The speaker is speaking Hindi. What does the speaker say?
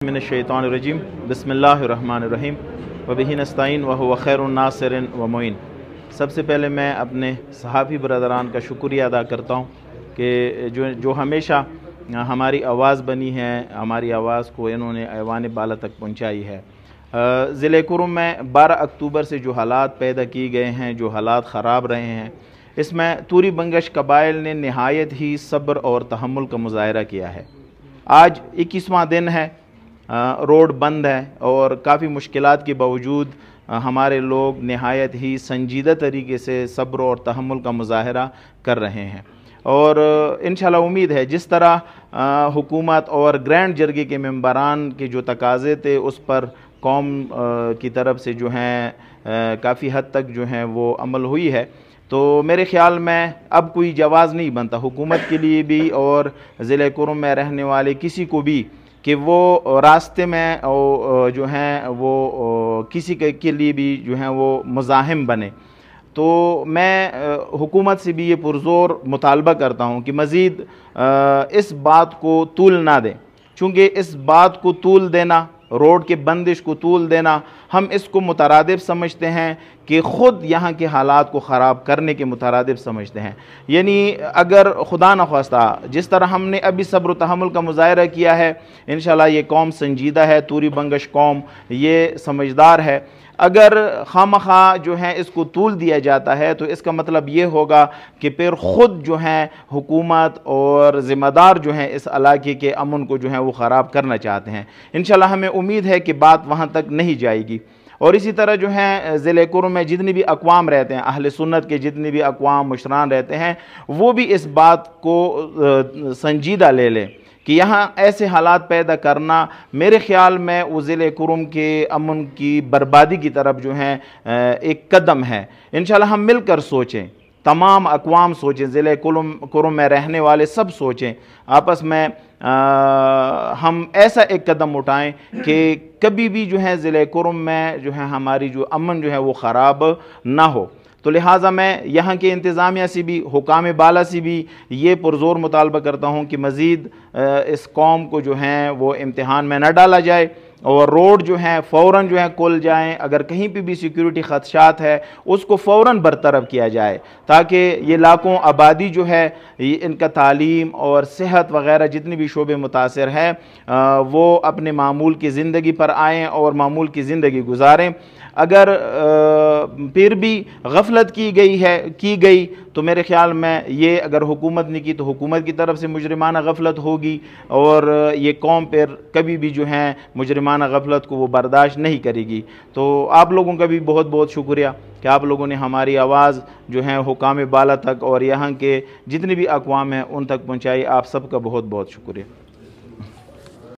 मिनश्शैतानिर्रजीम बिस्मिल्लाहिर्रहमानिर्रहीम वबिही नस्तईन व हुवा खैरुन नासिरिन व मुईन। सबसे पहले मैं अपने सहाफ़ी बरदरान का शुक्रिया अदा करता हूँ कि जो हमेशा हमारी आवाज़ बनी है, हमारी आवाज़ को इन्होंने ऐवान बाला तक पहुँचाई है। ज़िले कुरुम में 12 अक्टूबर से जो हालात पैदा किए गए हैं, जो हालात ख़राब रहे हैं, इसमें तूरी बंगश कबाइल ने नहायत ही सब्र और तहम्मुल का मुज़ाहरा किया है। आज 21वां दिन है, रोड बंद है और काफ़ी मुश्किलात के बावजूद हमारे लोग नहायत ही संजीदा तरीके से सब्र और तहम्मुल का मुज़ाहरा कर रहे हैं। और इंशाल्लाह उम्मीद है जिस तरह हुकूमत और ग्रैंड जरगे के मेंबरान के जो तकाज़े थे उस पर कौम की तरफ से जो हैं काफ़ी हद तक जो हैं वो अमल हुई है, तो मेरे ख़्याल में अब कोई जवाज़ नहीं बनता हुकूमत के लिए भी और ज़िले कुरुम में रहने वाले किसी को भी कि वो रास्ते में जो हैं वो किसी के लिए भी जो हैं वो मुज़ाहिम बने। तो मैं हुकूमत से भी ये पुरज़ोर मुतालबा करता हूँ कि मज़ीद इस बात को तूल ना दें, चूँकि इस बात को तूल देना, रोड के बंदिश को तूल देना, हम इसको मुतरादिफ समझते हैं कि ख़ुद यहाँ के हालात को ख़राब करने के मुतरादिफ समझते हैं। यानी अगर खुदा न ख्वास्ता जिस तरह हमने अभी सब्र तहम्मुल का मुज़ाहरा किया है, इंशाल्लाह ये कौम संजीदा है, तूरी बंगश कौम ये समझदार है। अगर खामखा जो है इसको तूल दिया जाता है तो इसका मतलब ये होगा कि फिर ख़ुद जो है हुकूमत और ज़िम्मेदार जो हैं इस इलाके के अमन को जो है वो ख़राब करना चाहते हैं। इंशाल्लाह हमें उम्मीद है कि बात वहाँ तक नहीं जाएगी। और इसी तरह जो है ज़िले कुरुम में जितनी भी अक़वाम रहते हैं, अहले सुन्नत के जितने भी अक़वाम मुशरान रहते हैं, वो भी इस बात को संजीदा ले लें कि यहाँ ऐसे हालात पैदा करना मेरे ख़्याल में वो ज़िले कुरुम के अमन की बर्बादी की तरफ जो है एक कदम है। इंशाल्लाह हम मिलकर सोचें, तमाम अक़वाम सोचें, ज़िले कुरुम में रहने वाले सब सोचें, आपस में हम ऐसा एक कदम उठाएं कि कभी भी जो है ज़िले कुरुम में जो है हमारी जो अमन जो है वो ख़राब ना हो। तो लिहाजा मैं यहाँ के इंतज़ामिया से भी, हुकाम बाला से भी ये पुरज़ोर मुतालबा करता हूँ कि मज़ीद इस कौम को जो है वो इम्तिहान में न डाला जाए और रोड जो है फ़ौरन जो है खुल जाएँ। अगर कहीं पे भी सिक्योरिटी ख़दशात है उसको फ़ौरन बरतरफ किया जाए ताकि ये लाखों आबादी जो है ये इनका तालीम और सेहत वग़ैरह जितनी भी शोबे मुतासिर है वो अपने मामूल की ज़िंदगी पर आएँ और मामूल की ज़िंदगी गुजारें। अगर फिर भी गफलत की गई तो मेरे ख़्याल में ये अगर हुकूमत ने की तो हुकूमत की तरफ से मुजरिमाना गफलत होगी और ये कौम फिर कभी भी जो है मुजरिमाना गफलत को वो बर्दाश्त नहीं करेगी। तो आप लोगों का भी बहुत बहुत शुक्रिया कि आप लोगों ने हमारी आवाज़ जो है हुकाम बाला तक और यहाँ के जितने भी अक़वाम हैं उन तक पहुँचाई। आप सबका बहुत बहुत शुक्रिया।